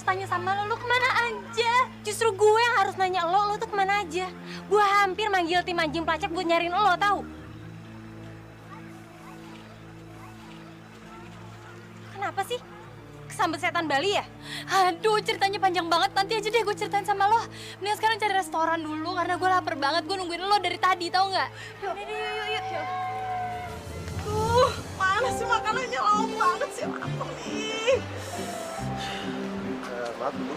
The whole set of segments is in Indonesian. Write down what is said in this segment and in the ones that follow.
harus tanya sama lo kemana aja. Justru gue yang harus nanya lo tuh kemana aja. Gue hampir manggil tim anjing pelacak buat nyariin lo, tahu? Kenapa sih? Kesambet setan Bali ya? Aduh, ceritanya panjang banget. Nanti aja deh gue ceritain sama lo. Mendingan sekarang cari restoran dulu, karena gue lapar banget. Gue nungguin lo dari tadi, tau nggak? Yuk. Mana sih makanannya lama banget sih, lapar nih. Maaf, Bu.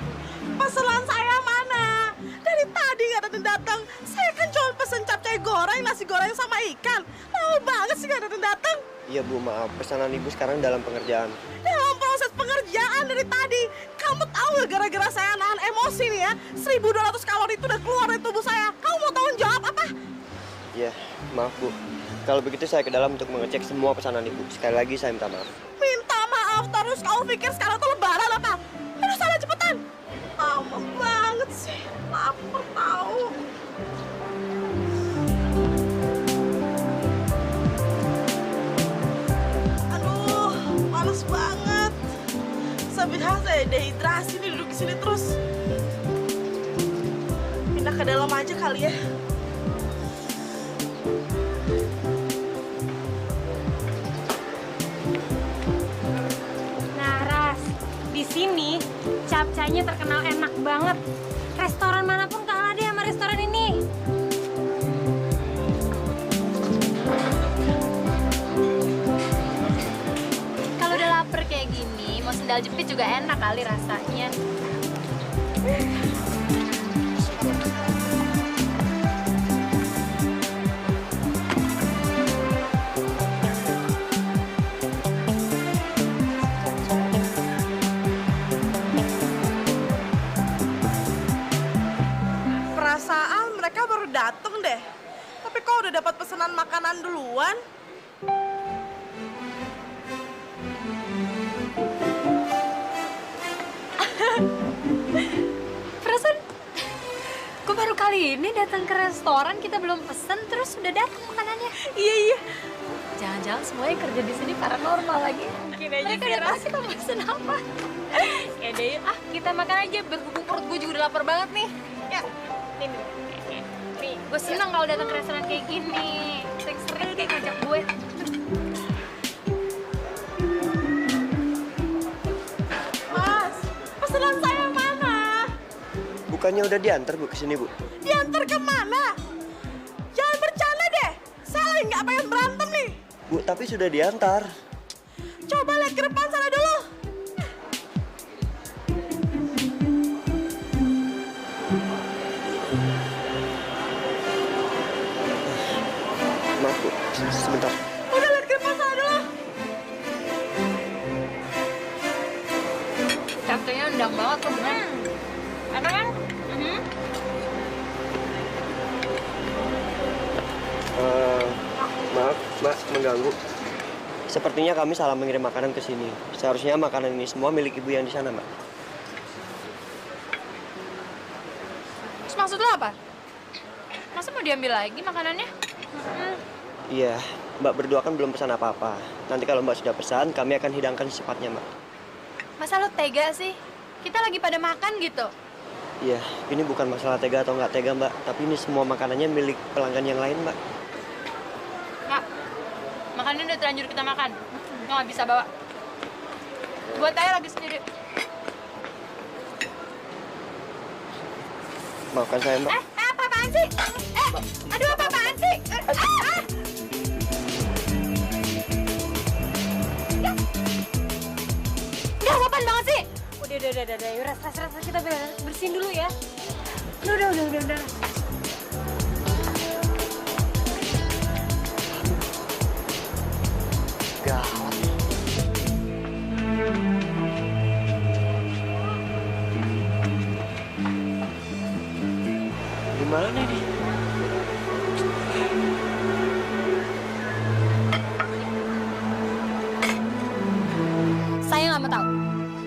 Pesanan saya mana? Dari tadi nggak datang. Saya kan cuma pesen capcay goreng, nasi goreng sama ikan. Lama banget sih nggak datang. Iya, Bu, maaf. Pesanan Ibu sekarang dalam pengerjaan. Dalam proses pengerjaan dari tadi. Kamu tahu nggak gara-gara saya nahan emosi nih ya? 1.200 kalori itu udah keluar dari tubuh saya. Kamu mau tanggung jawab apa? Iya, maaf, Bu. Kalau begitu saya ke dalam untuk mengecek semua pesanan Ibu. Sekali lagi saya minta maaf. Minta maaf terus, kamu pikir sekarang tuh lebaran apa? Aduh, sana cepetan. Lama banget sih, lapar tahu. Aduh, panas banget. Sabihas saya dehidrasi nih duduk di sini terus. Pindah ke dalam aja kali ya. Di sini capcaynya terkenal enak banget. Restoran manapun kalah deh sama restoran ini. Kalau udah lapar kayak gini, mau sendal jepit juga enak kali rasanya. Perasaan mereka baru dateng deh. Tapi kok udah dapat pesanan makanan duluan? Perasaan, gue baru kali ini datang ke restoran, kita belum pesen, terus udah datang makanannya. Iya. Jangan-jangan semuanya kerja di sini paranormal lagi. Mungkin aja Mereka udah tahu kita pesen apa. Ya deh, kita makan aja. Berhubung perut gue juga udah lapar banget nih. Ya, nih. Nih, gue seneng kalau datang ke restoran kayak gini. Sering-sering kayak ngajak gue. Mas, pesanan saya mana? Bukannya udah diantar, Bu, ke sini, Bu? Diantar kemana? Jangan bercanda deh. Saya lagi nggak pengen berantem nih. Bu, tapi sudah diantar. Coba lihat ke depan sana dulu. Maaf, Bu. Sebentar. Udah lihat ke depan sana dulu. Capcaynya undang banget tuh, bener. Enak kan? Maaf, Mbak, mengganggu. Sepertinya kami salah mengirim makanan ke sini. Seharusnya makanan ini semua milik Ibu yang di sana, Mbak. Terus maksud lo apa? Masa mau diambil lagi makanannya? Iya, Mbak berdua kan belum pesan apa-apa. Nanti kalau Mbak sudah pesan, kami akan hidangkan secepatnya, Mbak. Masa lo tega sih? Kita lagi pada makan gitu. Iya, ini bukan masalah tega atau nggak tega, Mbak. Tapi ini semua makanannya milik pelanggan yang lain, Mbak. Nggak, makanannya udah terlanjur kita makan. Lo nggak bisa bawa. Buat aja lagi sendiri. Maafkan saya, Mbak. Apa-apaan sih? Aduh, apa-apaan sih? Nggak sopan banget sih. Udah. Rest. Kita bersihin dulu ya. Udah. Gawat. Gimana nih? Saya nggak mau tahu.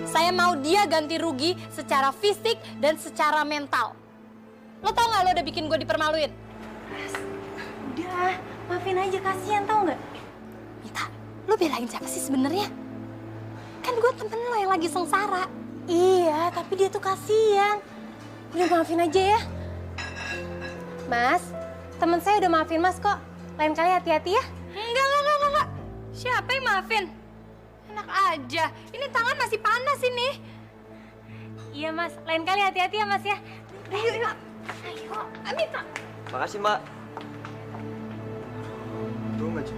Saya mau dia ganti rugi secara fisik dan secara mental. Lo tau nggak lo udah bikin gue dipermaluin? Udah, maafin aja, kasihan tau nggak? Mita, lo belain siapa sih sebenarnya? Kan gue temen lo yang lagi sengsara. Iya, tapi dia tuh kasihan. Udah maafin aja ya. Mas, temen saya udah maafin Mas kok. Lain kali hati-hati ya. Enggak. Siapa yang maafin? Enak aja. Ini tangan masih panas ini. Iya Mas, lain kali hati-hati ya Mas ya. Ayo. Amita. Makasih, Mbak. Tunggu aja.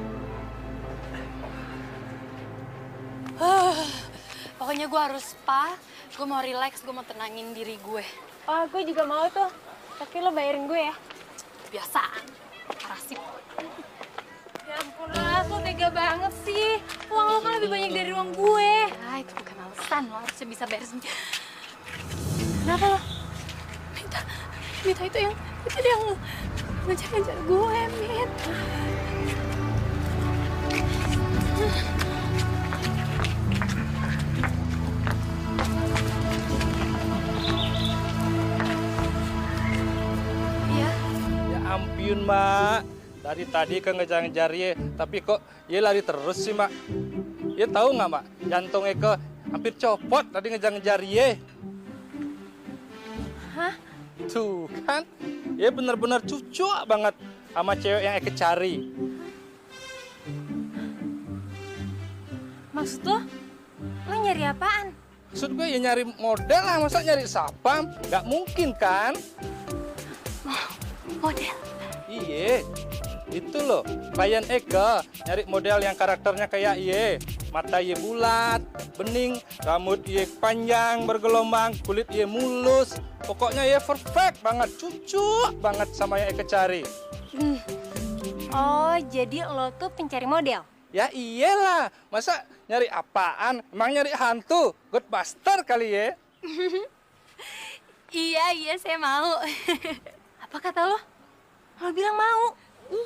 Pokoknya gue harus spa, gue mau relax, gue mau tenangin diri gue. Oh, gue juga mau tuh. Tapi lo bayarin gue ya. Kebiasaan. Parasip. Ya ampun, Ras, lo tega banget sih. Uang lo kan lebih banyak dari uang gue. Ah, itu bukan alasan, lo harusnya bisa bayar sendiri. Kenapa lo? Mita itu dia yang ngejar-ngejar gue, Mit. Iya. Ya ampun, Mak. Dari tadi kan ngejar-ngejar ye, tapi kok ye lari terus sih, Mak. Ye tahu nggak, Mak? Jantungnya ke hampir copot tadi ngejar-ngejar ye. Hah? Tuh kan, ye bener-bener cucu banget sama cewek yang Eke cari. Maksud lo? Lo nyari apaan? Maksud gue ya nyari model lah, masa nyari sapam? Nggak mungkin kan? Model. Iye, itu loh, klien Eke nyari model yang karakternya kayak iye. Mata iye bulat, bening, rambut iye panjang, bergelombang, kulit iye mulus. Pokoknya iye perfect banget, cucu banget sama yang Eke cari. Oh, jadi lo tuh pencari model? Ya iyalah, masa nyari apaan? Emang nyari hantu? Ghostbuster kali ya? Iya, saya mau. Apa kata lo? Lo bilang mau.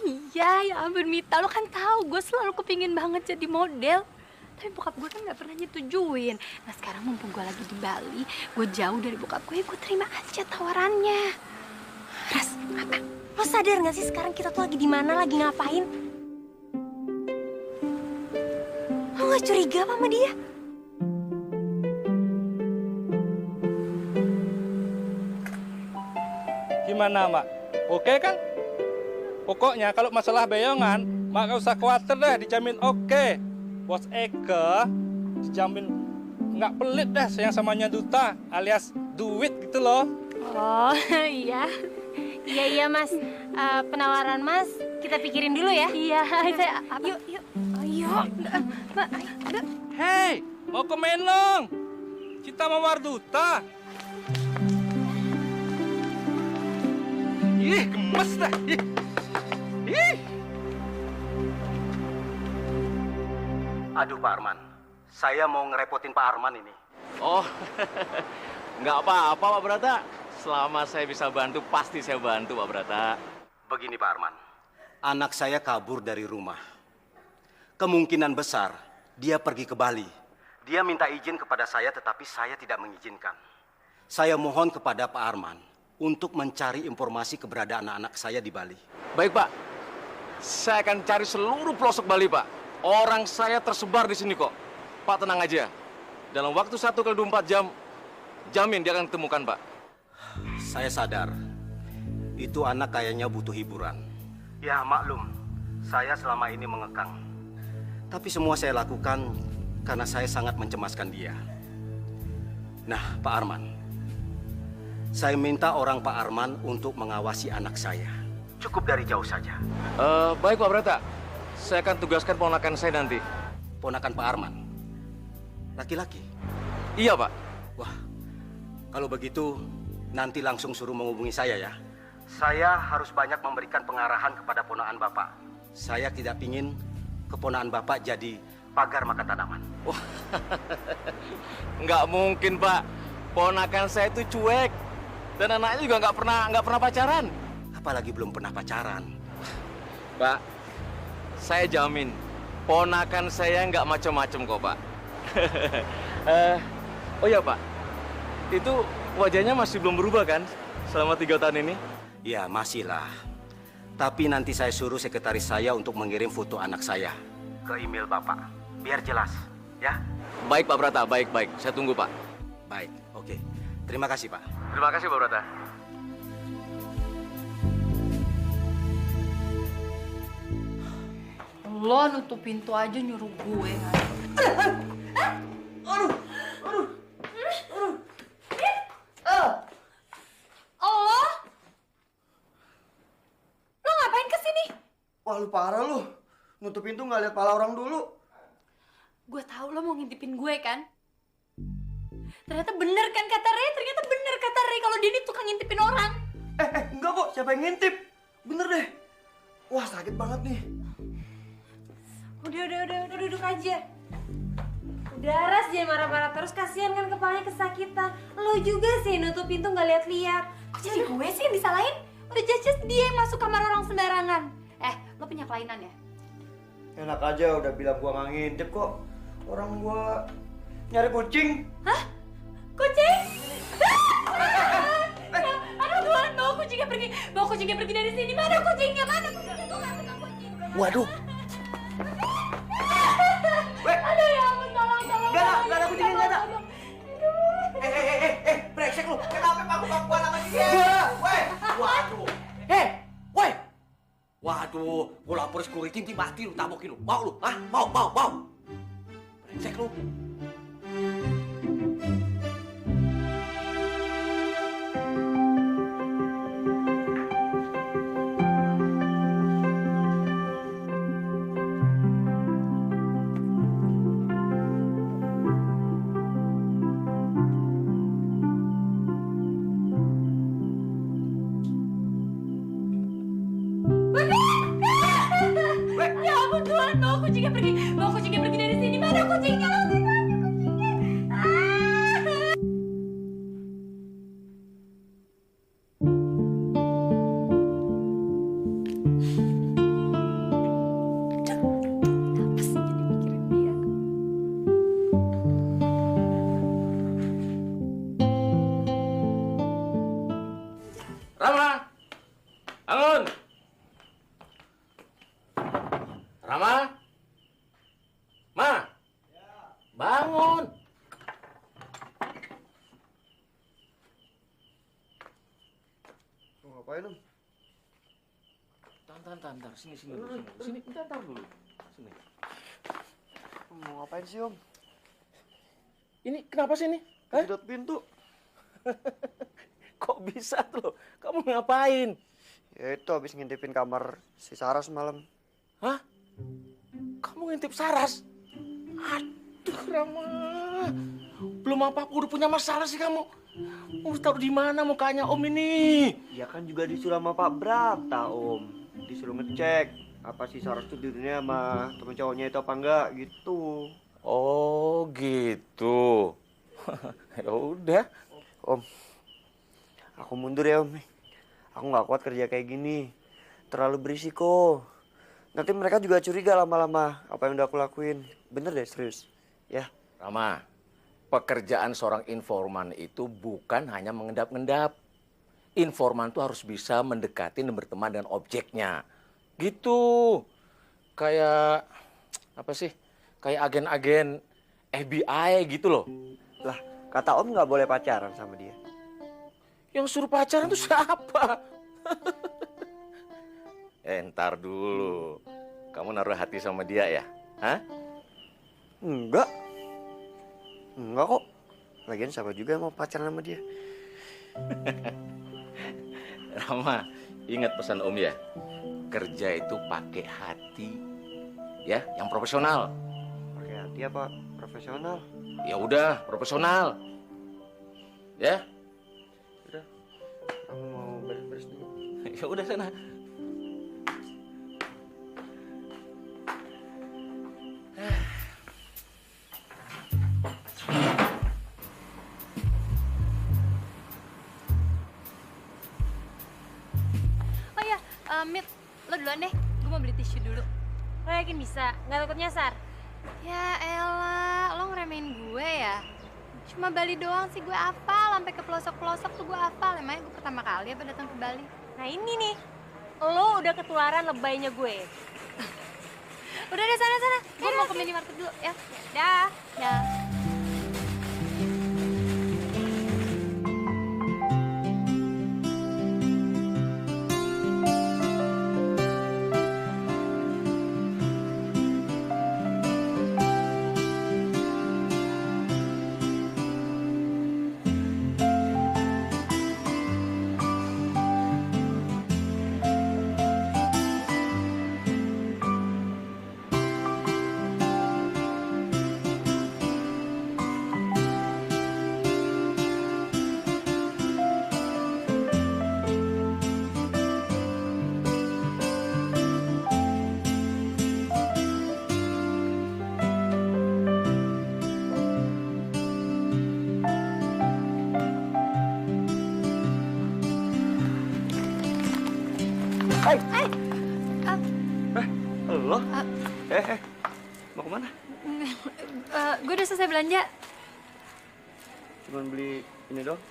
Iya, ya ampun Mita, lo kan tahu gue selalu kepingin banget jadi model. Tapi bokap gue kan nggak pernah nyetujuin. Nah sekarang mumpung gue lagi di Bali, gue jauh dari bokap gue, gue terima aja tawarannya. Ras, apa? Lo sadar nggak sih sekarang kita tuh lagi di mana, lagi ngapain? Lo nggak curiga apa sama dia? Gimana, Mak? Oke kan? Pokoknya kalau masalah bayongan, Mak gak usah khawatir deh, dijamin oke. Bos Eke dijamin nggak pelit deh sayang samanya duta, alias duit gitu loh. Oh, iya. Iya, Mas. Penawaran Mas kita pikirin dulu ya. Iya, saya apa? Yuk. Ayo. Mbak, Hei, mau ke Menong? Kita mawar duta. Ih, gemes dah. Ih. Aduh Pak Arman, saya mau ngerepotin Pak Arman ini. Oh, nggak apa-apa Pak Brata. Selama saya bisa bantu, pasti saya bantu Pak Brata. Begini Pak Arman, anak saya kabur dari rumah. Kemungkinan besar dia pergi ke Bali. Dia minta izin kepada saya tetapi saya tidak mengizinkan. Saya mohon kepada Pak Arman untuk mencari informasi keberadaan anak saya di Bali. Baik Pak, saya akan cari seluruh pelosok Bali Pak. Orang saya tersebar di sini kok. Pak tenang aja. Dalam waktu 1x24 jam, jamin dia akan temukan Pak. Saya sadar, itu anak kayaknya butuh hiburan. Ya maklum, saya selama ini mengekang. Tapi semua saya lakukan karena saya sangat mencemaskan dia. Nah, Pak Arman, saya minta orang Pak Arman untuk mengawasi anak saya. Cukup dari jauh saja. Baik Pak Brata. Saya akan tugaskan ponakan saya nanti. Ponakan Pak Arman? Laki-laki? Iya Pak. Wah, kalau begitu nanti langsung suruh menghubungi saya ya. Saya harus banyak memberikan pengarahan kepada ponakan Bapak. Saya tidak ingin keponakan Bapak jadi pagar makan tanaman. Wah, nggak mungkin Pak. Ponakan saya itu cuek. Dan anaknya juga nggak pernah pacaran. Apalagi belum pernah pacaran. Pak, saya jamin ponakan saya nggak macam-macam kok Pak. Oh ya Pak, itu wajahnya masih belum berubah kan selama 3 tahun ini? Ya masih lah. Tapi nanti saya suruh sekretaris saya untuk mengirim foto anak saya ke email Bapak. Biar jelas, ya? Baik Pak Brata, baik. Saya tunggu Pak. Baik, oke. Terima kasih, Pak. Terima kasih, Pak Brata. Lo nutup pintu aja nyuruh gue kan? Oh, lo ngapain kesini? Wah, lu parah lu. Nutup pintu nggak lihat pala orang dulu. Gue tahu lo mau ngintipin gue kan? Ternyata bener kan kata Ray, ternyata bener kata Ray kalau dia ini tukang ngintipin orang. Enggak kok. Siapa yang ngintip? Bener deh. Wah, sakit banget nih. Udah duduk aja. Udah Ras, jangan marah-marah terus, kasihan kan kepalanya kesakitan. Lo juga sih nutup pintu nggak lihat-lihat. Kok jadi gue sih yang disalahin? Udah jelas dia yang masuk kamar orang sembarangan. Lo punya kelainan ya? Enak aja udah bilang gua nggak ngintip kok. Orang gua nyari kucing. Hah? Kucing? Aduh Tuhan, bawa kucingnya pergi. Bawa kucingnya pergi dari sini. Mana kucingnya? Mana kucingnya? Tuh nggak suka kucing. Waduh. Aduh ya ampun, tolong. Nggak ada kucingnya, nggak ada. Brengsek lu. Kenapa paku-pakuan sama dia? Waduh. Woi. Waduh, gua lapor security mati lu, tabokin lu. Mau lu? Hah? Mau. Brengsek lu. Ya ampun Tuhan, bawa kucingnya pergi. Bawa kucingnya pergi dari sini. Mana kucingnya? Rama! Bangun! Rama? Ma? Bangun! Mau ngapain, Om? Tantar. Sini dulu. Sini, tantar dulu. Sini. Mau ngapain sih, Om? Ini kenapa sih ini? Hah? Sedot pintu. Kok bisa tuh? Kamu ngapain? Ya itu habis ngintipin kamar si Sarah semalam. Hah? Kamu ngintip Saras? Aduh, Rama. Belum apa-apa udah punya masalah sih kamu. Mau taruh di mana mukanya Om ini? Ya kan juga disuruh sama Pak Brata, Om. Disuruh ngecek apa si Sarah tuh tidurnya sama temen cowoknya itu apa enggak gitu. Oh, gitu. Ya udah. Om, aku mundur ya, Om. Aku nggak kuat kerja kayak gini. Terlalu berisiko. Nanti mereka juga curiga lama-lama apa yang udah aku lakuin. Bener deh, serius. Ya. Rama, pekerjaan seorang informan itu bukan hanya mengendap-endap. Informan tuh harus bisa mendekati dan berteman dengan objeknya. Gitu. Kayak, apa sih? Kayak agen-agen FBI gitu loh. Lah, kata Om nggak boleh pacaran sama dia. Yang suruh pacaran tuh siapa? Entar dulu. Kamu naruh hati sama dia ya? Hah? Enggak. Enggak kok. Lagian siapa juga yang mau pacaran sama dia. Rama, ingat pesan Om ya. Kerja itu pakai hati. Ya, yang profesional. Pakai hati apa? Profesional. Ya udah, profesional. Ya? Udah. Kamu mau beres-beres dulu. Ya udah sana. Oh iya, Mit, lo duluan deh. Gue mau beli tisu dulu. Lo yakin bisa? Nggak takut nyasar? Ya elah, lo ngeremehin gue ya? Cuma Bali doang sih gue hafal, sampai ke pelosok-pelosok tuh gue hafal. Emangnya gue pertama kali apa datang ke Bali? Nah ini nih, lo udah ketularan lebaynya gue. Udah deh sana. Gue mau ke minimarket dulu ya. Dah. Hai. Ah, Lo? Mau kemana? gue udah selesai belanja. Cuman beli ini doang?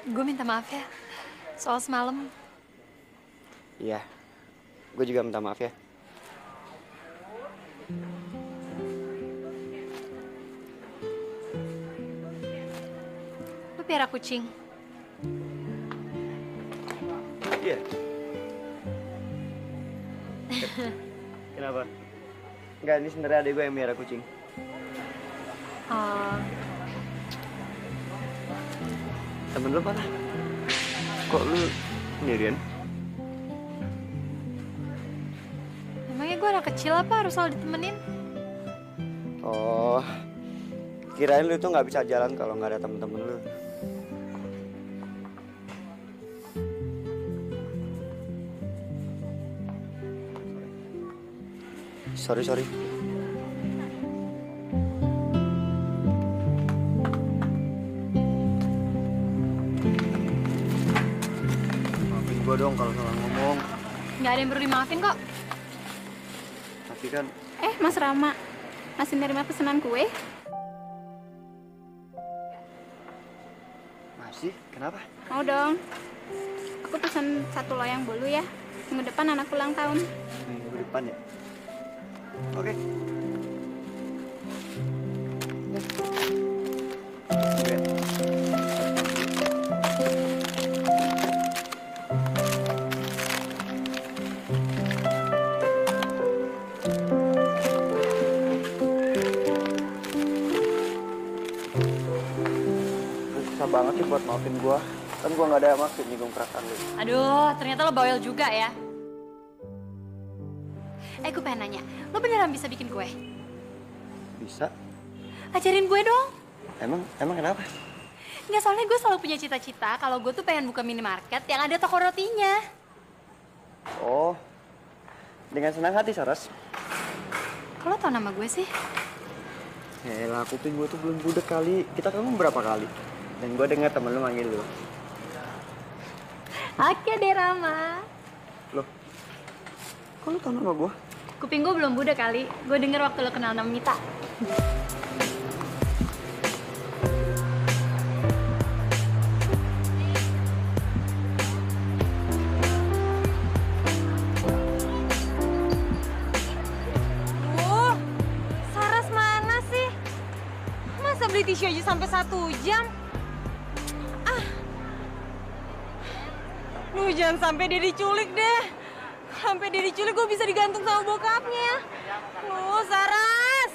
Gue minta maaf ya soal semalam. Iya, gue juga minta maaf ya. Lu piara kucing. Iya. Kenapa? Enggak, ini sebenarnya adek gue yang miara kucing. Temen lu mana? Kok lu sendirian? Emangnya gue anak kecil apa harus selalu ditemenin? Oh, kirain lu tuh nggak bisa jalan kalau nggak ada temen-temen lu. Sorry. Maafin gua dong kalau salah ngomong. Nggak ada yang perlu dimaafin kok. Tapi kan Mas Rama, masih nerima pesanan kue? masih, kenapa? Mau dong. Aku pesan 1 loyang bolu ya. Minggu depan anak ulang tahun. Minggu depan ya? Oke. Susah banget sih buat maafin gua. Kan gua nggak ada maksud nyinggung perasaan lu. Aduh, ternyata lo bawel juga ya. Gue pengen nanya, lo beneran bisa bikin kue? Bisa? Ajarin gue dong. Emang kenapa? Nggak, soalnya gue selalu punya cita-cita kalau gue tuh pengen buka minimarket yang ada toko rotinya. Oh, dengan senang hati, Saras. Kok lo tau nama gue sih? Yaelah, kuping gue tuh belum budek kali. Kita ketemu berapa kali? Dan gue dengar temen lu manggil lu. Oke deh, Rama. Loh, kok lu tau nama gue? Kuping gue belum budek kali. Gue denger waktu lo kenal nama Mita. Saras mana sih? Masa beli tisu aja sampai 1 jam? Lu jangan sampai dia diculik deh. Sampai dia diculik gue bisa digantung sama bokapnya. Lu Saras.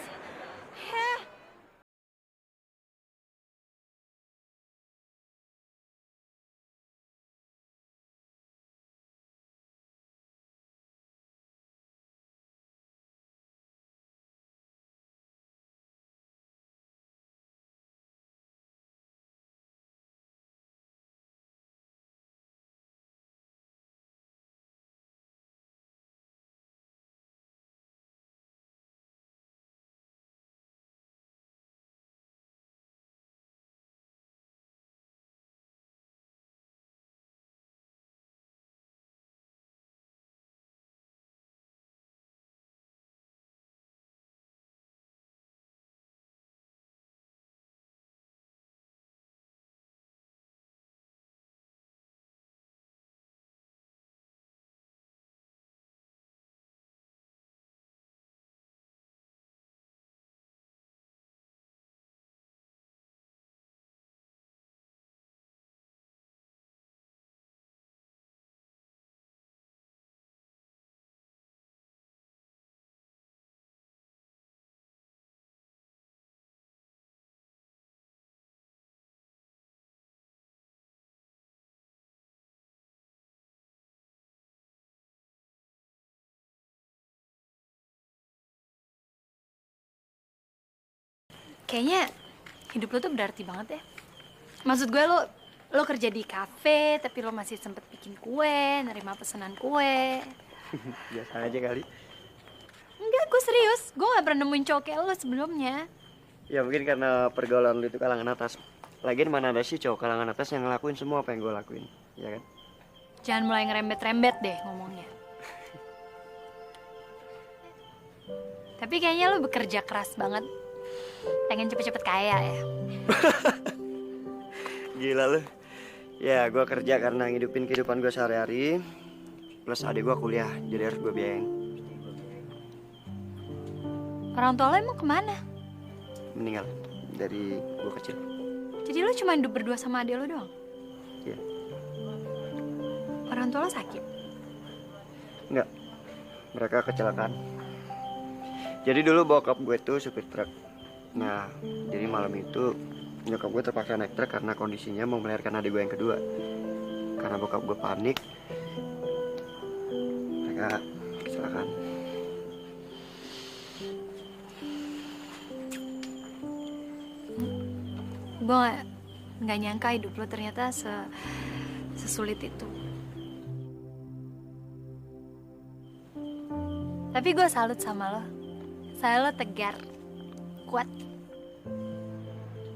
Kayaknya hidup lo tuh berarti banget ya. Maksud gue lo kerja di kafe, tapi lo masih sempet bikin kue, nerima pesanan kue. Biasa aja kali. Enggak, gue serius. Gue gak pernah nemuin cowok kayak lo sebelumnya. Ya mungkin karena pergaulan lu itu kalangan atas. Lagian mana ada sih cowok kalangan atas yang ngelakuin semua apa yang gue lakuin, ya kan? Jangan mulai ngerembet-rembet deh ngomongnya. Tapi kayaknya lu bekerja keras banget. Pengen cepet-cepet kaya ya. Gila lu. Ya, gue kerja karena ngidupin kehidupan gue sehari-hari. Plus adik gue kuliah, jadi harus gue biayain. Orang tua lo emang kemana? Meninggal dari gue kecil. Jadi lo cuma hidup berdua sama adik lo doang? Iya. Orang tua lo sakit? Enggak, mereka kecelakaan. Jadi dulu bokap gue tuh supir truk. Nah, jadi malam itu nyokap gue terpaksa naik truk karena kondisinya mau melahirkan adik gue yang kedua. Karena bokap gue panik, mereka kecelakaan. Gue nggak nyangka hidup lo ternyata sesulit itu. Tapi gue salut sama lo. Saya lo tegar, kuat.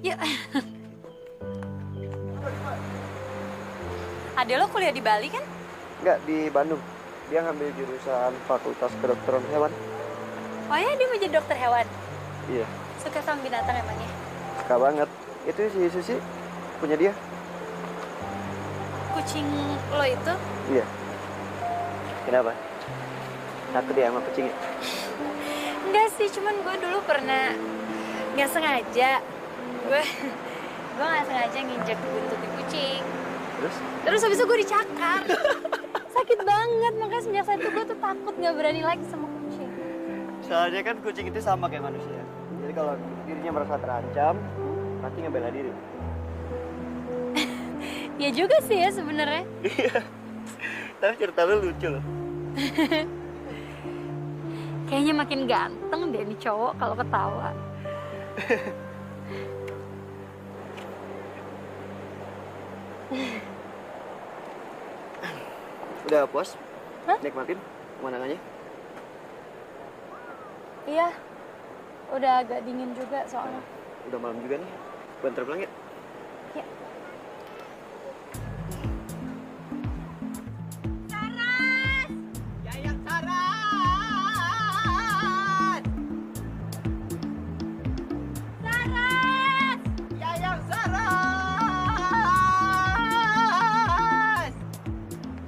Yuk. Adek lo kuliah di Bali kan? Enggak, di Bandung. Dia ngambil jurusan Fakultas Kedokteran Hewan. Oh ya, dia mau jadi dokter hewan. Iya, Suka sama binatang emangnya? suka banget. Itu si Susi punya dia. Kucing lo itu? Iya. Kenapa? Takut dia sama kucing ya? Enggak sih, cuman gue dulu pernah nggak sengaja. Gue nggak sengaja nginjek buntut kucing. Terus habis itu gue dicakar. Sakit banget, makanya sejak saat itu gue tuh takut nggak berani lagi sama kucing. Soalnya kan kucing itu sama kayak manusia. Jadi kalau dirinya merasa terancam, pasti ngebela diri. Ya juga sih ya sebenarnya. Iya. Tapi cerita lu lucu loh. Kayaknya makin ganteng deh nih cowok kalau ketawa. Udah puas? Hah? Nikmatin pemandangannya? Iya, udah agak dingin juga soalnya. Udah malam juga nih. Gue antar pulang ya? Ya. Yayang Saras! Saras! Yayang Saras!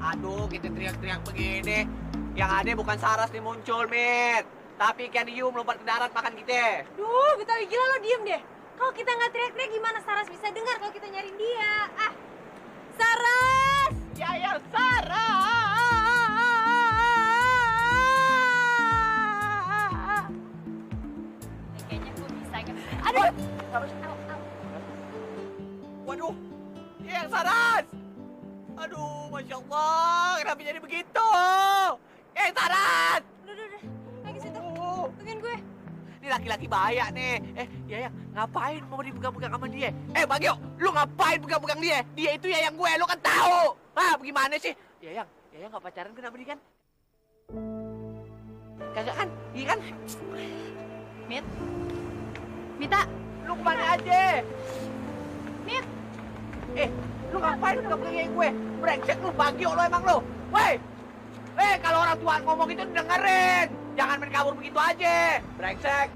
Aduh, kita teriak-teriak begini. Yang ada bukan Saras nih muncul, Mit. Tapi ikan hiu melompat ke darat makan kita. Duh, Betawi gila lo diem deh. Kalau kita nggak teriak-teriak gimana Saras bisa dengar kalau kita nyariin dia? Ah, Saras! Yayang Saras! Kayaknya gue bisa nggak? Aduh, Waduh, Yayang Saras! Aduh, Masya Allah, kenapa jadi begitu? Yayang Saras! Udah, lagi situ. Tungguin gue. Ini laki-laki bahaya nih. Yayang, ngapain mau dipegang-pegang sama dia? Bagio, lu ngapain pegang-pegang dia? Dia itu Yayang gue, lu kan tahu. Ah, bagaimana sih? Yayang nggak pacaran kan sama dia kan? Kagak kan? Iya kan? Mita, Lu kemana aja? Mit. Lu ngapain pegang-pegang Yayang gue? Brengsek lu, Bagio lu emang lu. Woi! Kalau orang tua ngomong itu dengerin. Jangan main kabur begitu aja. Brengsek.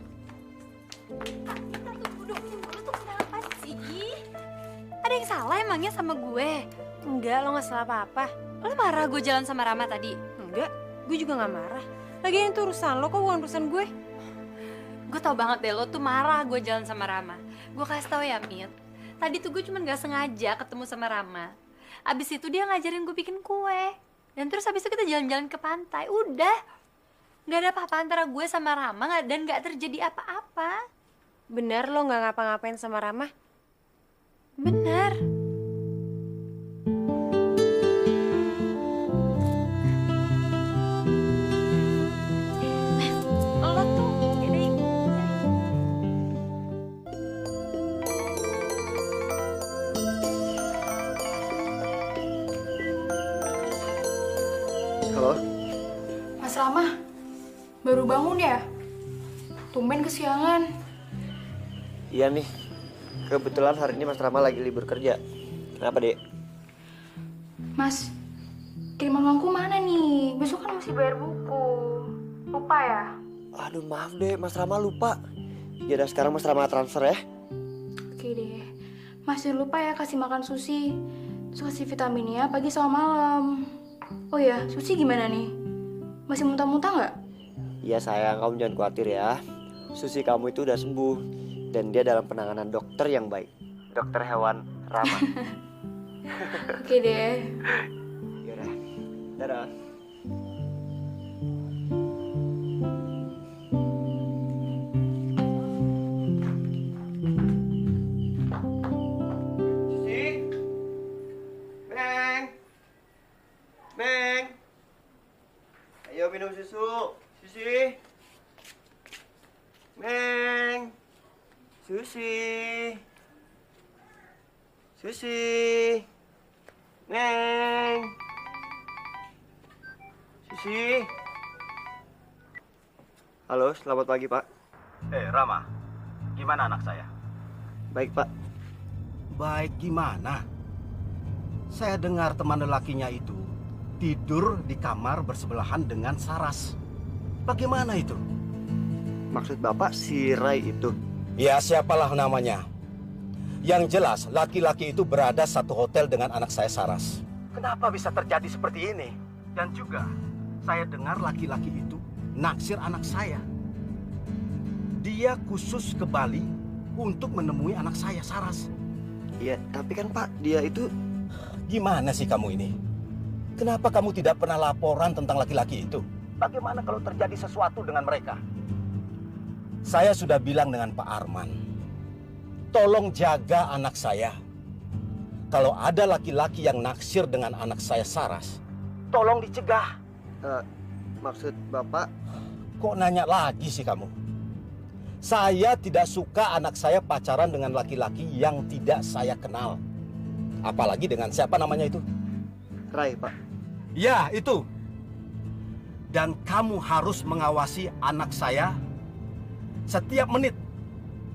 Mita tunggu, lu tuh kenapa sih? Ada yang salah emangnya sama gue? Enggak, lo nggak salah apa-apa. Lo marah gue jalan sama Rama tadi? Enggak, gue juga nggak marah. Lagian itu urusan lo, kok bukan urusan gue. Gue tau banget deh lo tuh marah gue jalan sama Rama. Gue kasih tau ya, Mit. Tadi tuh gue cuma gak sengaja ketemu sama Rama. Abis itu dia ngajarin gue bikin kue. Dan terus abis itu kita jalan-jalan ke pantai. Udah. Gak ada apa-apa antara gue sama Rama dan gak terjadi apa-apa. Bener lo nggak ngapa-ngapain sama Rama? Bener. Lo tuh ini. Halo? Mas Rama, baru bangun ya? Tumben kesiangan. Iya nih. Kebetulan hari ini Mas Rama lagi libur kerja. Kenapa, Dek? Mas, kiriman uangku mana nih? Besok kan masih bayar buku. Lupa ya? Aduh, maaf deh, Mas Rama lupa. Ya udah sekarang Mas Rama transfer ya. Oke deh. Mas jangan lupa ya kasih makan Susi. Terus kasih vitaminnya pagi sama malam. Oh ya, Susi gimana nih? Masih muntah-muntah nggak? Iya sayang, kamu jangan khawatir ya. Susi kamu itu udah sembuh. Dan dia dalam penanganan dokter yang baik. Dokter hewan Rama. Oke deh. Yaudah, dadah. Susi, Meng, Meng, ayo minum susu, Susi, Meng, Susi, Susi, Meng, Susi. Halo, selamat pagi Pak. Rama, gimana anak saya? Baik Pak. Baik gimana? Saya dengar teman lelakinya itu tidur di kamar bersebelahan dengan Saras. Bagaimana itu? Maksud Bapak si Rai itu? Ya, siapalah namanya. Yang jelas, laki-laki itu berada satu hotel dengan anak saya Saras. Kenapa bisa terjadi seperti ini? Dan juga, saya dengar laki-laki itu naksir anak saya. Dia khusus ke Bali untuk menemui anak saya Saras. Iya, tapi kan Pak, dia itu... Gimana sih kamu ini? Kenapa kamu tidak pernah laporan tentang laki-laki itu? Bagaimana kalau terjadi sesuatu dengan mereka? Saya sudah bilang dengan Pak Arman, tolong jaga anak saya. Kalau ada laki-laki yang naksir dengan anak saya Saras, tolong dicegah. Maksud Bapak? Kok nanya lagi sih kamu? Saya tidak suka anak saya pacaran dengan laki-laki yang tidak saya kenal. Apalagi dengan siapa namanya itu? Rai, Pak. Ya, itu. Dan kamu harus mengawasi anak saya setiap menit.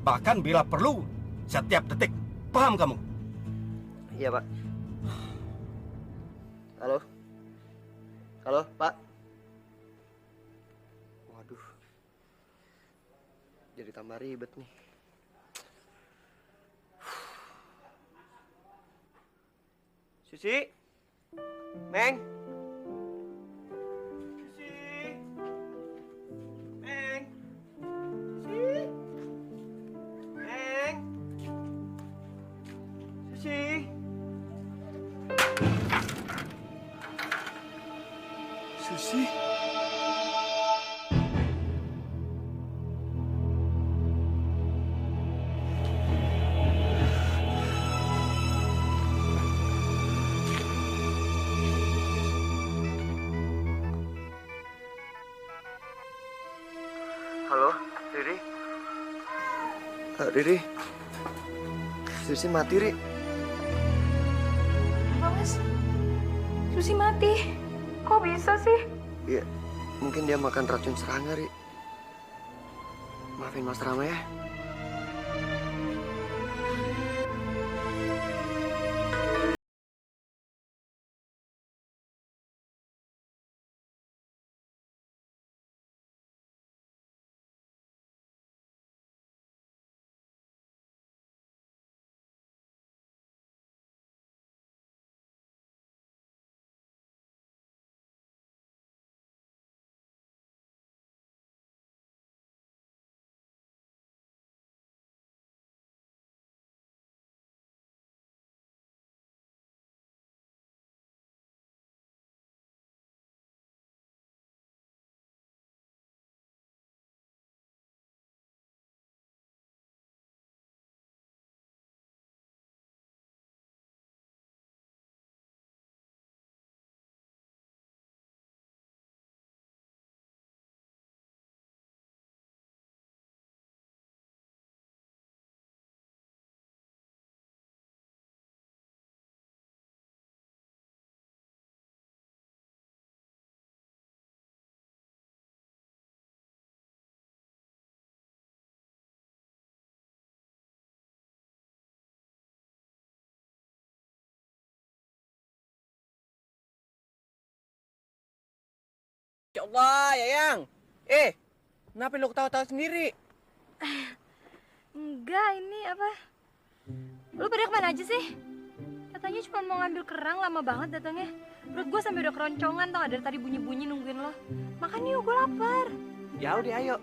Bahkan bila perlu, setiap detik. Paham kamu? Iya, Pak. Halo? Halo, Pak? Waduh. Jadi tambah ribet nih. Susi? Meng? Susi? Meng? Susi? Meng? Susi? Susi? Halo, Riri? Riri? Susi mati, Ri. Apa mas? Susi mati. Kok bisa sih? Iya, mungkin dia makan racun serangga, Ri. Maafin Mas Rama ya. Ya Allah, Yayang. Kenapa lo ketawa-tawa sendiri? Enggak, ini apa? Lu pada kemana aja sih? Katanya cuma mau ngambil kerang, lama banget datangnya. Perut gue sampai udah keroncongan, tau gak, dari tadi bunyi-bunyi nungguin lo. Makan yuk, gue lapar. Ya udah, ayo.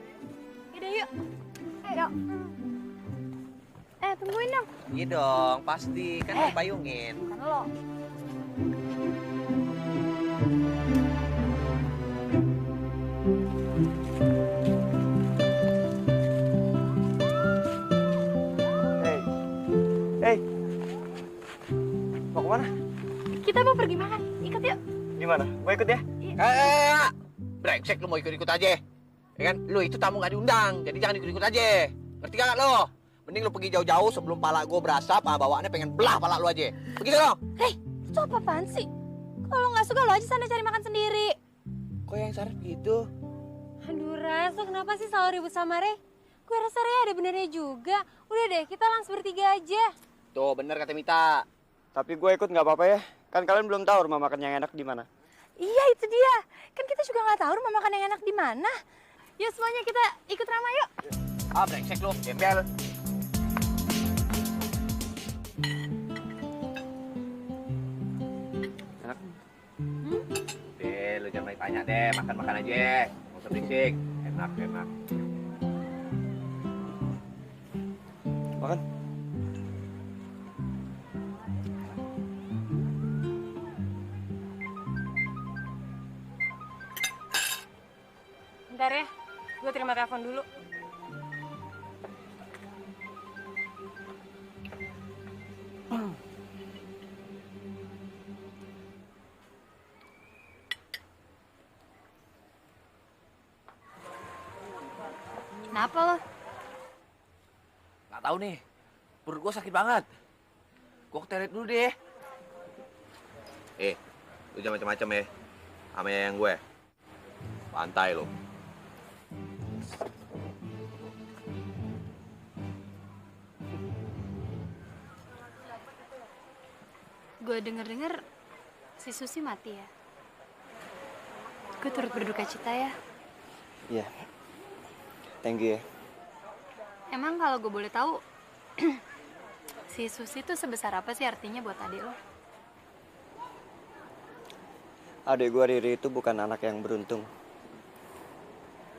Yaudah yuk. Ayo. Tungguin dong. Iya dong, pasti. Kan mau payungin. Bukan lo. Hey, mau kemana? Kita mau pergi makan, ikut yuk. Gimana? Mau ikut ya? Brengsek, lu mau ikut-ikut aja. Ya kan? Lu itu tamu gak diundang, jadi jangan ikut-ikut aja. Ngerti gak lo? Mending lu pergi jauh-jauh sebelum pala gue berasap, bawaannya pengen belah pala lu aja. Begitu dong? Hei, itu apaan sih? Kalau nggak suka lo aja sana cari makan sendiri. Kok yang Sarif gitu? Aduh, Res, lo kenapa sih selalu ribut sama Rey? Gue rasa Rey ada benernya juga. Udah deh, kita langsung bertiga aja. Tuh, bener kata Mita. Tapi gue ikut nggak apa-apa ya. Kan kalian belum tahu rumah makan yang enak di mana. Iya, itu dia. Kan kita juga nggak tahu rumah makan yang enak di mana. Yuk semuanya kita ikut Rama yuk. Brengsek lu, gembel. Enak. Deh, lu jangan banyak tanya deh, makan-makan aja. Nggak usah berisik. Enak. Makan. Bentar ya, gue terima telepon dulu. Kenapa lo? Nggak tahu nih, perut gue sakit banget. Gue ke toilet dulu deh. Lu jangan macam-macam ya, sama yang gue. Pantai lo. Gue denger-denger si Susi mati ya. Gue turut berduka cita ya. Iya. Thank you ya. Emang kalau gue boleh tahu, si Susi tuh sebesar apa sih artinya buat adik lo? Adik gue Riri itu bukan anak yang beruntung.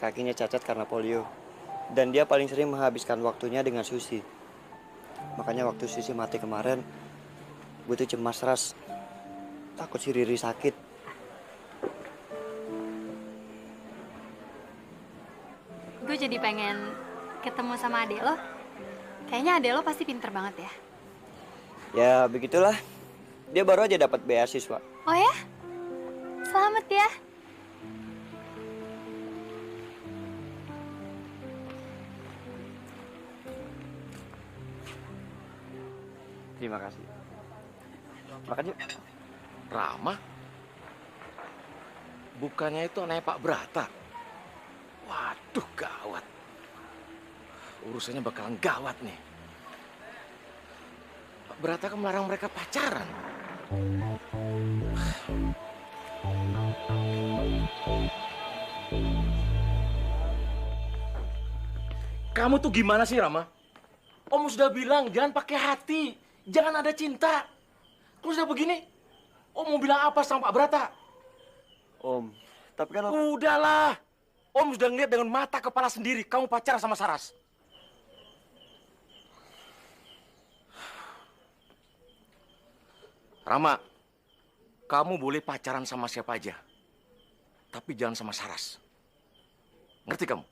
Kakinya cacat karena polio. Dan dia paling sering menghabiskan waktunya dengan Susi. Makanya waktu Susi mati kemarin, gue tuh cemas ras. Takut si Riri sakit. Gue jadi pengen ketemu sama adik lo. Kayaknya adik lo pasti pinter banget ya. Ya begitulah. Dia baru aja dapat beasiswa. Oh ya? Selamat ya. Terima kasih. Makan yuk. Rama? Bukannya itu anaknya Pak Brata? Waduh, gawat. Urusannya bakalan gawat nih. Pak Brata kan melarang mereka pacaran. Kamu tuh gimana sih, Rama? Om sudah bilang jangan pakai hati, jangan ada cinta. Terus udah begini, Om mau bilang apa sama Pak Brata? Om, tapi kan Udahlah, Om sudah ngeliat dengan mata kepala sendiri kamu pacaran sama Saras. Rama, kamu boleh pacaran sama siapa aja, tapi jangan sama Saras. Ngerti kamu?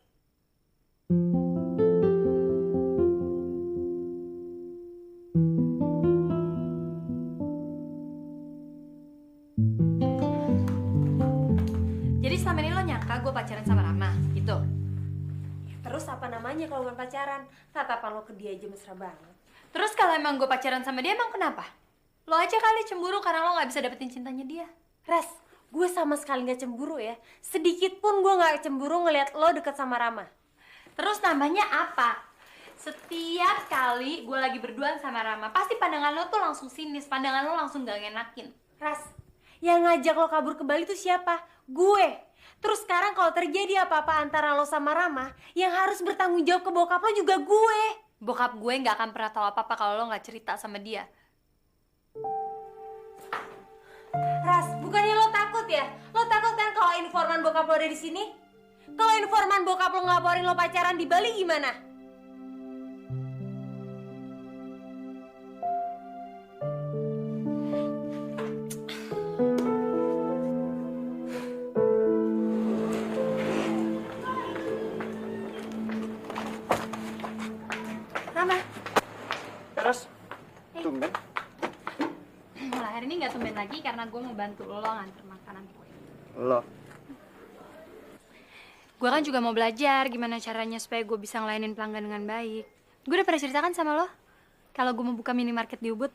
Jadi selama ini lo nyangka gue pacaran sama Rama, gitu? Terus apa namanya kalau bukan pacaran? Tatapan lo ke dia aja mesra banget. Terus kalau emang gue pacaran sama dia, emang kenapa? Lo aja kali cemburu karena lo gak bisa dapetin cintanya dia. Res, gue sama sekali gak cemburu ya. Sedikit pun gue gak cemburu ngeliat lo deket sama Rama. Terus nambahnya apa? Setiap kali gue lagi berduaan sama Rama, pasti pandangan lo tuh langsung sinis, pandangan lo langsung gak ngenakin. Ras, Yang ngajak lo kabur ke Bali tuh siapa? Gue. Terus sekarang kalau terjadi apa-apa antara lo sama Rama, yang harus bertanggung jawab ke bokap lo juga gue. Bokap gue nggak akan pernah tahu apa-apa kalau lo nggak cerita sama dia. Ras, bukannya lo takut ya? Lo takut kan kalau informan bokap lo ada di sini? Kalau informan bokap lo ngelaporin lo pacaran di Bali gimana? Rama. Terus, tumben. Mulai hari ini nggak tumben lagi karena gue mau bantu lo nganter makanan gue. Lo? Gue kan juga mau belajar gimana caranya supaya gue bisa ngelayanin pelanggan dengan baik. Gue udah pernah ceritakan sama lo kalau gue mau buka minimarket di Ubud.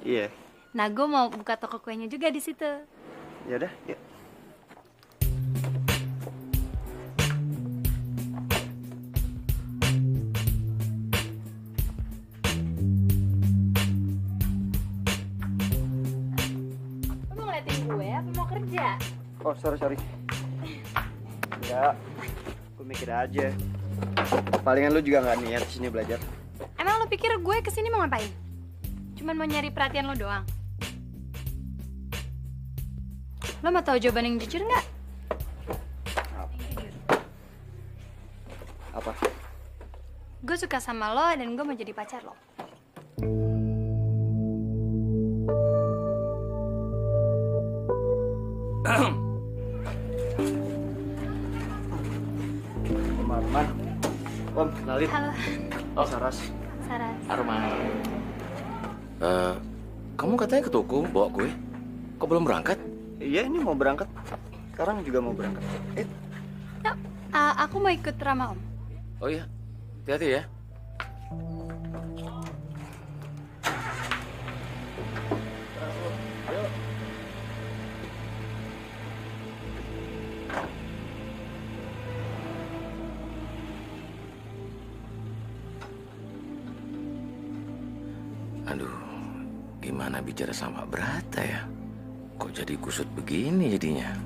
Iya. Nah, gue mau buka toko kuenya juga di situ. Ya udah, yuk. Lo mau ngeliatin gue apa mau kerja? Oh, sorry. Enggak, gue mikir aja. Palingan lu juga nggak niat sini belajar. Emang lo pikir gue kesini mau ngapain? Cuman mau nyari perhatian lo doang? Lo mau tahu jawaban yang jujur nggak? Apa? Gue suka sama lo dan gue mau jadi pacar lo. Om Arman. Om, kenalin. Halo, Oh, Saras. Saras. Arman. Kamu katanya ke toko bawa kue. Kok belum berangkat? Iya, ini mau berangkat. Sekarang juga mau berangkat. Yuk, aku mau ikut Rama, Om. Oh iya, hati-hati ya. Aduh, gimana bicara sama Brata ya? Kok jadi kusut begini jadinya?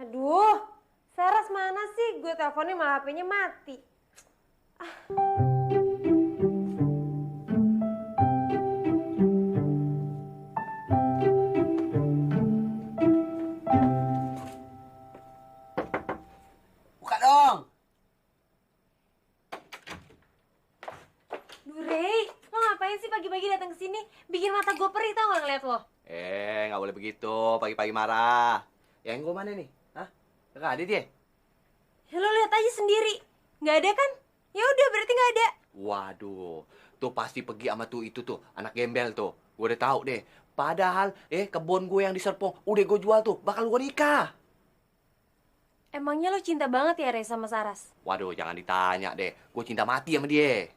Aduh, Saras mana sih? Gue teleponnya malah HP-nya mati. Buka dong. Duh, Rey, lo ngapain sih pagi-pagi datang ke sini? Bikin mata gue perih tau gak ngeliat lo? Nggak boleh begitu. Pagi-pagi marah. Yang gue mana nih? Hah? Nggak ada dia? Ya lo lihat aja sendiri. Nggak ada kan? Ya udah, berarti nggak ada. Waduh, tuh pasti pergi sama tuh itu tuh, anak gembel tuh. Gue udah tahu deh. Padahal, kebun gue yang di Serpong udah gue jual tuh, bakal gue nikah. Emangnya lo cinta banget ya, Rey, sama Saras? Waduh, jangan ditanya deh. Gue cinta mati sama dia.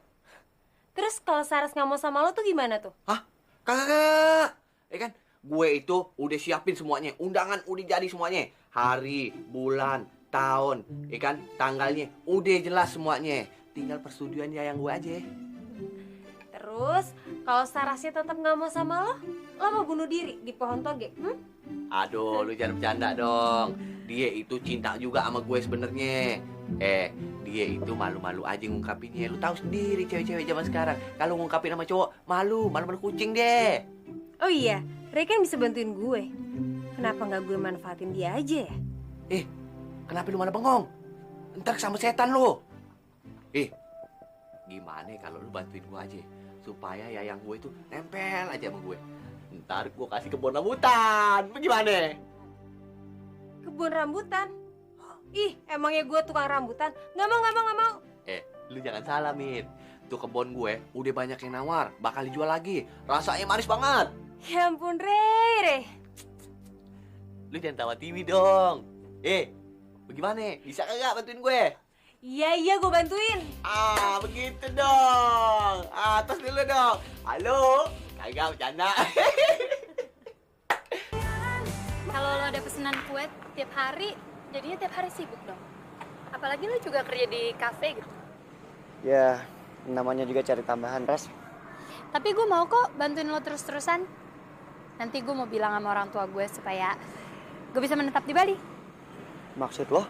Terus kalau Saras nggak mau sama lo tuh gimana tuh? Hah? Kagak. Kan, gue itu udah siapin semuanya. Undangan udah jadi semuanya. Hari, bulan, tahun, kan, tanggalnya udah jelas semuanya. Tinggal persetujuan yang gue aja. Terus, kalau Sarasnya tetap nggak mau sama lo mau bunuh diri di pohon toge? Aduh, lu jangan bercanda dong. Dia itu cinta juga sama gue sebenarnya. Dia itu malu-malu aja ngungkapinnya. Lu tahu sendiri cewek-cewek zaman sekarang. Kalau ngungkapin sama cowok, malu-malu kucing deh. Oh iya, Rey kan bisa bantuin gue. Kenapa nggak gue manfaatin dia aja ya? Kenapa lu malah bengong? Ntar sama setan lu. Gimana kalau lu bantuin gue aja? Supaya yayang gue itu nempel aja sama gue. Ntar gue kasih kebun rambutan. Bagaimana? Kebun rambutan? Ih, emangnya gue tukang rambutan? Nggak mau. Lu jangan salah, Min. Tuh kebun gue udah banyak yang nawar. Bakal dijual lagi. Rasanya manis banget. Ya ampun, Rey. Lu jangan tawa TV dong. Bagaimana? Bisa kagak bantuin gue? Iya, gue bantuin. Begitu dong. Atas dulu dong. Halo? Kagak bercanda. Kalau lo ada pesanan kue tiap hari, jadinya tiap hari sibuk dong. Apalagi lo juga kerja di kafe gitu. Ya, namanya juga cari tambahan, Ras. Tapi gue mau kok bantuin lo terus-terusan. Nanti gue mau bilang sama orang tua gue supaya gue bisa menetap di Bali. Maksud lo?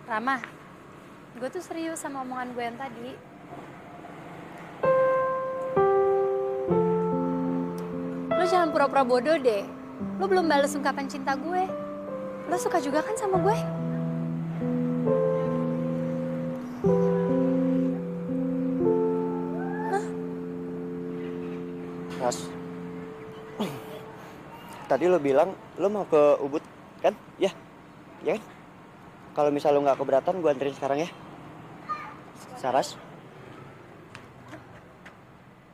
Rama, gue tuh serius sama omongan gue yang tadi. Lo jangan pura-pura bodoh deh. Lo belum balas ungkapan cinta gue. Lo suka juga kan sama gue? Ras, tadi lo bilang lo mau ke Ubud, kan? Ya, ya kan? Kalau misal lo nggak keberatan, gue anterin sekarang ya. Saras?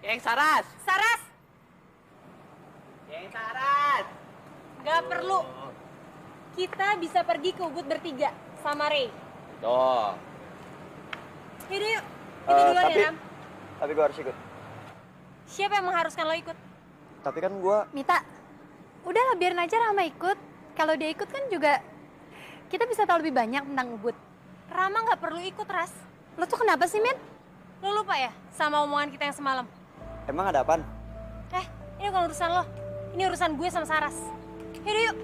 Yang Saras. Saras, Yang Saras. nggak perlu. Kita bisa pergi ke Ubud bertiga sama Ray. Tuh. Yaudah yuk, kita duluan ya Ram. Tapi gue harus ikut. Siapa yang mengharuskan lo ikut? Tapi kan gue... Mita, udahlah biarin aja Rama ikut. Kalau dia ikut kan juga kita bisa tahu lebih banyak tentang Ubud. Rama nggak perlu ikut, Ras. Lo tuh kenapa sih, Min? Lo lupa ya sama omongan kita yang semalam? Emang ada apaan? Ini bukan urusan lo. Ini urusan gue sama Saras. Yaudah yuk.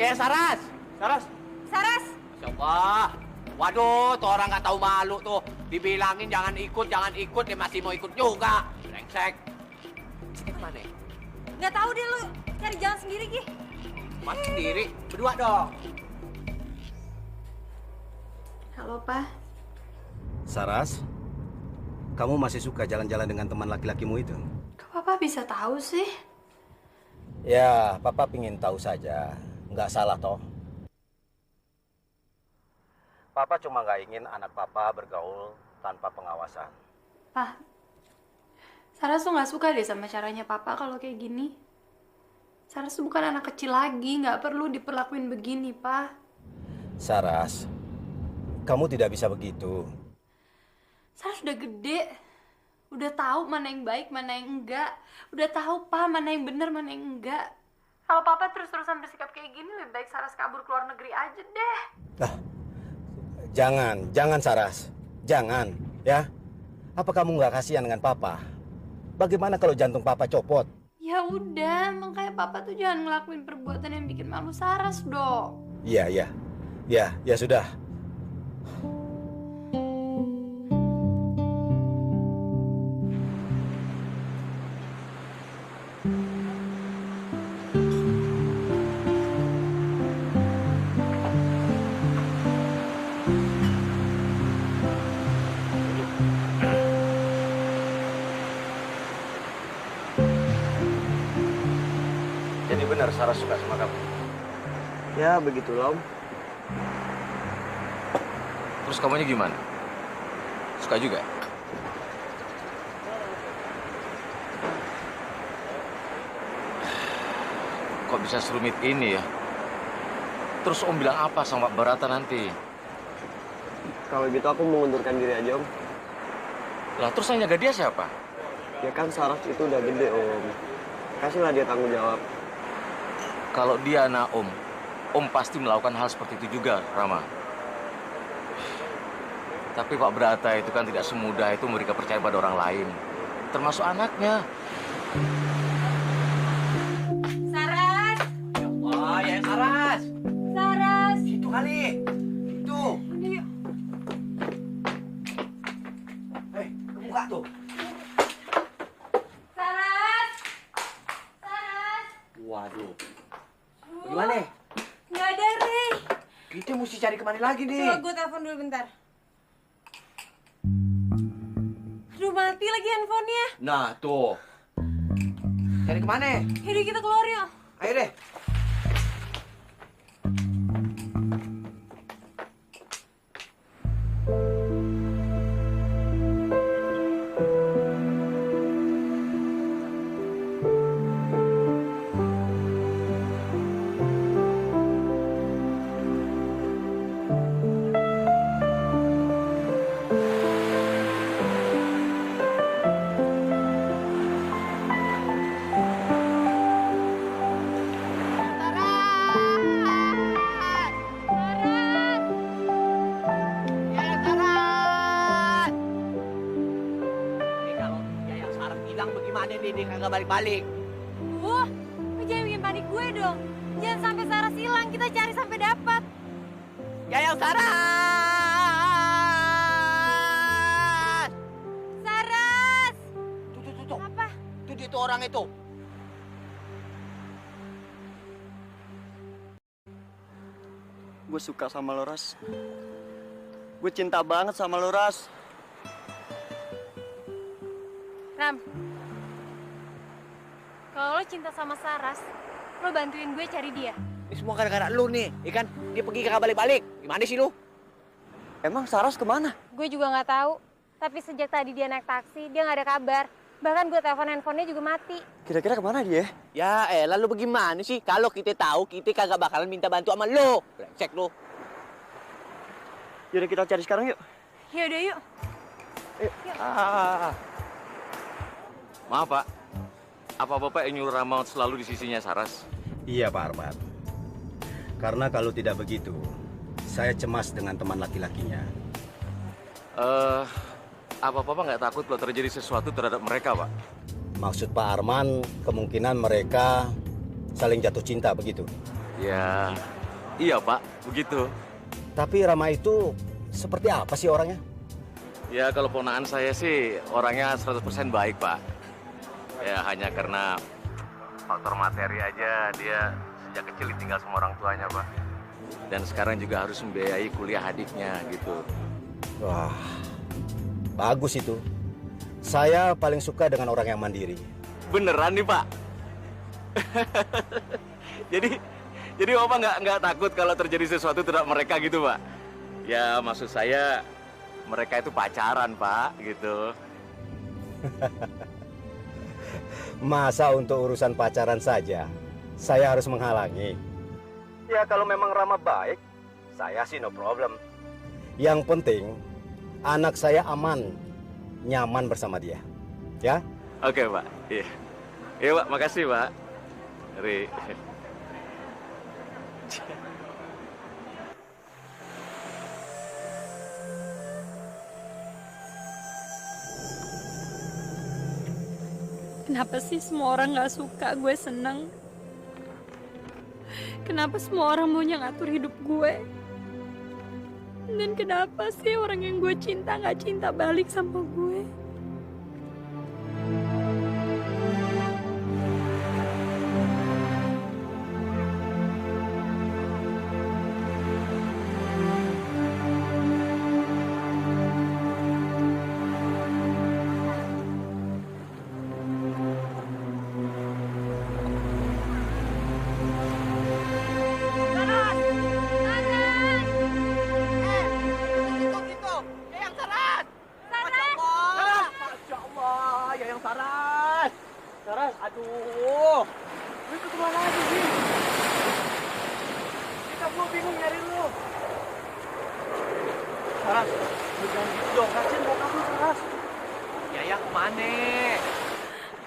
Ya Saras. Saras? Saras, Masya Allah. Waduh, tuh orang nggak tahu malu tuh. Dibilangin jangan ikut, dia masih mau ikut juga. Brengsek. Ini kemana ya? nggak tahu deh lo. Cari jalan sendiri, Gi. Mas sendiri, berdua dong. Halo, Pak. Saras, kamu masih suka jalan-jalan dengan teman laki-lakimu itu? Kok Papa bisa tahu sih? Ya, Papa pingin tahu saja. Nggak salah toh. Papa cuma nggak ingin anak Papa bergaul tanpa pengawasan. Pak, Saras tuh nggak suka deh sama caranya Papa kalau kayak gini. Saras tuh bukan anak kecil lagi, nggak perlu diperlakuin begini, Pak. Saras, kamu tidak bisa begitu. Saras udah gede, udah tahu mana yang baik, mana yang enggak. Udah tahu, Pak, mana yang benar, mana yang enggak. Kalau Papa terus-terusan bersikap kayak gini, lebih baik Saras kabur ke luar negeri aja deh. Jangan Saras, jangan, ya. Apa kamu nggak kasihan dengan Papa? Bagaimana kalau jantung Papa copot? Ya udah, makanya Papa tuh jangan ngelakuin perbuatan yang bikin malu Saras dong. Iya, ya sudah. Jadi benar Saras suka sama kamu? Ya, begitulah, Om. Terus kamunya gimana? Suka juga? Kok bisa serumit ini ya? Terus Om bilang apa sama Pak Barata nanti? Kalau gitu aku mengundurkan diri aja, Om. Lah terus yang jaga dia siapa? Ya kan Saras itu udah gede, Om. Kasihlah dia tanggung jawab. Kalau dia anak Om pasti melakukan hal seperti itu juga, Rama. Tapi Pak Barata itu kan tidak semudah itu memberikan percaya pada orang lain, termasuk anaknya. Saras, Wah, ya Saras. Saras. Situ kali. Itu. Yuk. Buka tuh. Saras, Saras. Waduh. Gimana? Nggak ada, Ray. Kita mesti cari kemana lagi nih? Coba gue telepon dulu bentar. Aduh, mati lagi handphonenya. Nah, tuh. Cari kemana? Yaudah kita keluar yuk. Ayo deh. dia kagak balik-balik. Lu jangan bikin panik gue dong. Jangan sampai Saras hilang, kita cari sampai dapat. Yayang Saras! Saras! Tuh. Apa? Tuh dia tuh orang itu. Gue suka sama lo, Ras. Gue cinta banget sama lo, Ras. Ram, kalau lo cinta sama Saras, lo bantuin gue cari dia. Ini semua gara-gara lu nih, ikan. Dia pergi kagak balik-balik. Gimana sih lu? Emang Saras kemana? Gue juga nggak tahu. Tapi sejak tadi dia naik taksi, dia nggak ada kabar. Bahkan gue telepon handphonenya juga mati. Kira-kira kemana dia? Ya elah lu bagaimana sih? Kalau kita tahu, kita kagak bakalan minta bantu sama lu. Brengsek lu. Yaudah kita cari sekarang yuk. Yaudah yuk. Maaf Pak, apa Bapak yang nyuruh Rama selalu di sisinya Saras? Iya Pak Arman. Karena kalau tidak begitu, saya cemas dengan teman laki-lakinya. Apa Bapak nggak takut kalau terjadi sesuatu terhadap mereka, Pak? Maksud Pak Arman, kemungkinan mereka saling jatuh cinta begitu. Ya, iya Pak, begitu. Tapi Rama itu seperti apa sih orangnya? Ya kalau ponakan saya sih orangnya 100% baik, Pak. Ya hanya karena faktor materi aja dia sejak kecil ditinggal sama orang tuanya, Pak. Dan sekarang juga harus membiayai kuliah adiknya gitu. Wah, bagus itu. Saya paling suka dengan orang yang mandiri. Beneran nih, Pak? Jadi Bapak nggak takut kalau terjadi sesuatu terhadap mereka gitu, Pak? Ya maksud saya mereka itu pacaran, Pak, gitu. Masa untuk urusan pacaran saja, saya harus menghalangi? Ya kalau memang Rama baik, saya sih no problem. Yang penting, anak saya aman, nyaman bersama dia. Ya? Oke, Pak. Iya. Iya, Pak. Makasih, Pak. Ri. Kenapa sih semua orang gak suka gue seneng? Kenapa semua orang maunya ngatur hidup gue? Dan kenapa sih orang yang gue cinta gak cinta balik sama gue?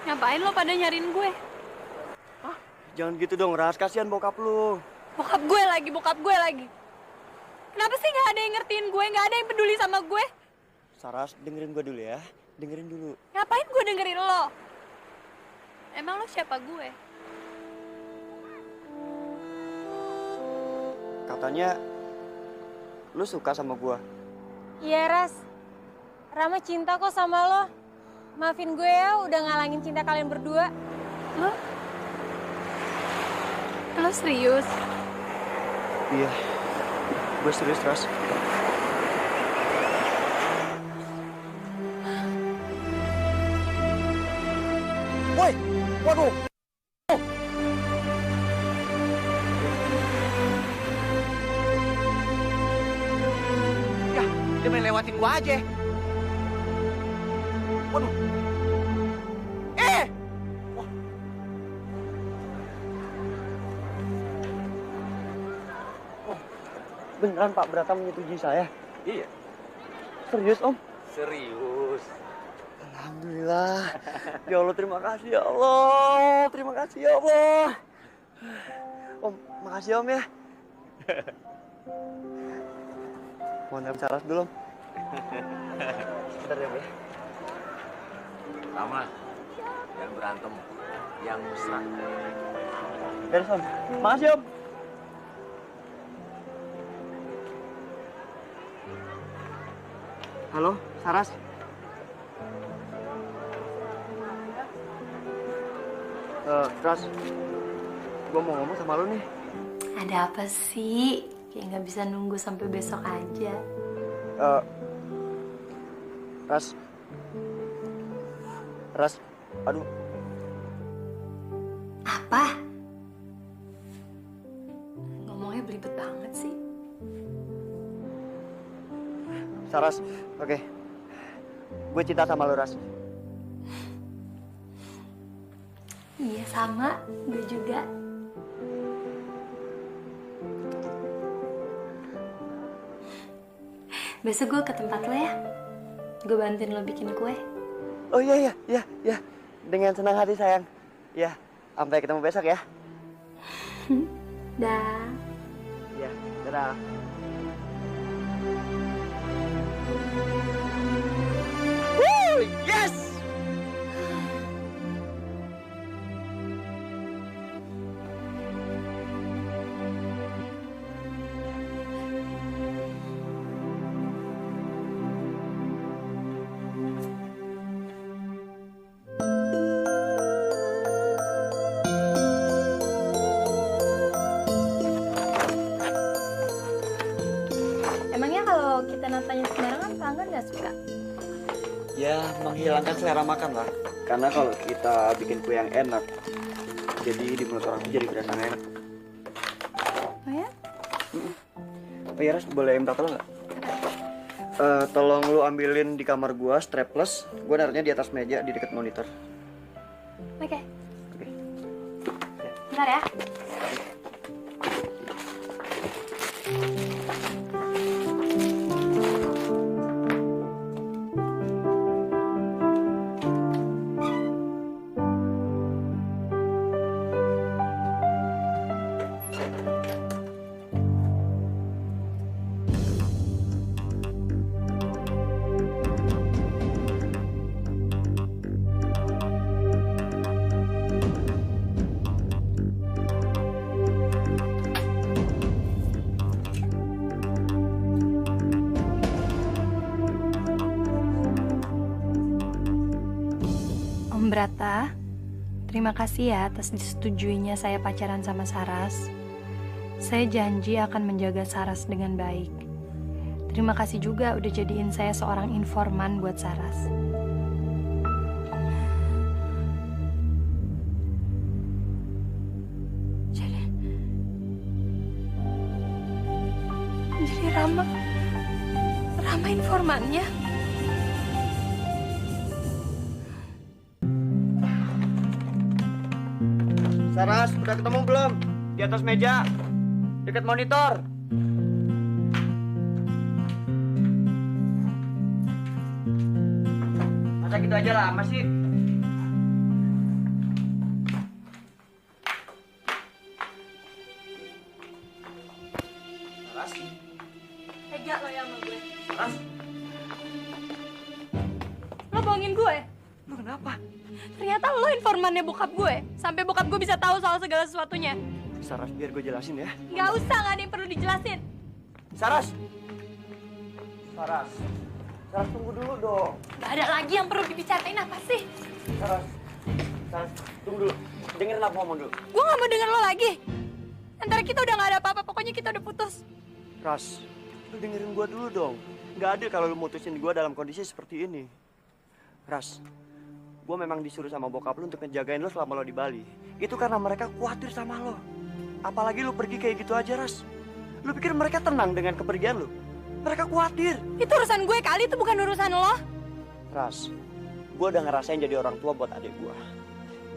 Ngapain lo pada nyariin gue? Jangan gitu dong, Ras. Kasihan bokap lu. Bokap gue lagi. Kenapa sih nggak ada yang ngertiin gue? Nggak ada yang peduli sama gue? Saras, dengerin gue dulu ya. Dengerin dulu. Ngapain gue dengerin lo? Emang lo siapa gue? Katanya lu suka sama gue. Iya, Ras. Rama cinta kok sama lo. Maafin gue ya udah ngalangin cinta kalian berdua. Lo serius? Iya. Gue serius, Ras. Woi, waduh. Ya, dia main lewatin gua aja. Waduh. Wah. Beneran Pak Brata menyetujui saya? Iya. Serius, Om? Serius. Alhamdulillah. Ya Allah, terima kasih ya Allah. Terima kasih ya Allah. Om, makasih Om ya. Mau nanya Saras dulu, Om? Bentar ya, Bu. Lama. dan berantem yang mesra. Beres Om. Makasih Om. Halo, Saras. Ras, gue mau ngomong sama lo nih. Ada apa sih? Kayak nggak bisa nunggu sampai besok aja. Ras, aduh. Apa? Ngomongnya belibet banget sih. Saras, oke. Gue cinta sama lo, Ras. Iya sama, gue juga. Besok gue ke tempat lo ya. Gue bantuin lo bikin kue. Oh iya. Dengan senang hati sayang. Ya, sampai ketemu besok ya. Dah. Ya, dadah. Woo, yes! Emangnya kalau kita nantanya sembarangan pelanggan nggak suka? Ya, menghilangkan selera makan lah. Karena kalau kita bikin kue yang enak, jadi di mulut orang tuh jadi berasa enak. Oh ya? Oh iya, Ras, boleh minta tolong nggak? Tolong lu ambilin di kamar gua strapless. Gua naruhnya di atas meja di dekat monitor. Oke. Oke. Bentar ya. Om Brata, terima kasih ya atas disetujuinya saya pacaran sama Saras. Saya janji akan menjaga Saras dengan baik. Terima kasih juga udah jadiin saya seorang informan buat Saras. Jadi Rama informannya. Saras, udah ketemu belum? Di atas meja, dekat monitor. Masa gitu aja lama sih? Saras? Tega lo ya sama gue. Saras? Lo bohongin gue? Lu kenapa? Ternyata lo informannya bokap gue. Sampai bokap gue bisa tahu soal segala sesuatunya. Saras, biar gue jelasin ya. Gak usah, gak ada yang perlu dijelasin. Saras! Saras, tunggu dulu dong. Gak ada lagi yang perlu dibicarain, apa sih? Saras, tunggu dulu. Dengerin aku ngomong dulu. Gue gak mau denger lo lagi. Antara kita udah gak ada apa-apa, pokoknya kita udah putus. Ras, lu dengerin gue dulu dong. Gak adil kalau lu mutusin gue dalam kondisi seperti ini. Ras, gue memang disuruh sama bokap lu untuk ngejagain lo selama lo di Bali. Itu karena mereka khawatir sama lo. Apalagi lu pergi kayak gitu aja, Ras. Lu pikir mereka tenang dengan kepergian lu? Mereka khawatir. Itu urusan gue kali, itu bukan urusan lo. Ras, gue udah ngerasain jadi orang tua buat adik gue.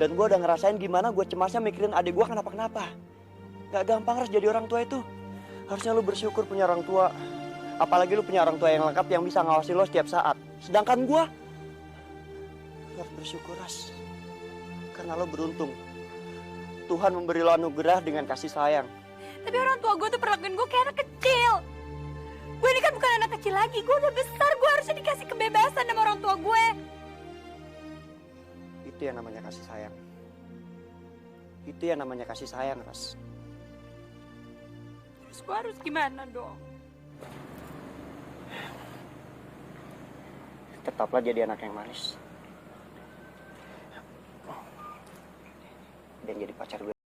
Dan gue udah ngerasain gimana gue cemasnya mikirin adik gue kenapa-kenapa. Gak gampang, Ras, jadi orang tua itu. Harusnya lu bersyukur punya orang tua. Apalagi lu punya orang tua yang lengkap yang bisa ngawasin lo setiap saat. Sedangkan gue harus bersyukur, Ras. Karena lo beruntung. Tuhan memberi lo anugerah dengan kasih sayang. Tapi orang tua gue tuh perlakuin gue kayak anak kecil. Gue ini kan bukan anak kecil lagi, gue udah besar. Gue harusnya dikasih kebebasan sama orang tua gue. Itu Itu yang namanya kasih sayang. Itu yang namanya kasih sayang, Ras. Terus gue harus gimana dong? Tetaplah jadi anak yang manis. Dan jadi pacar gue.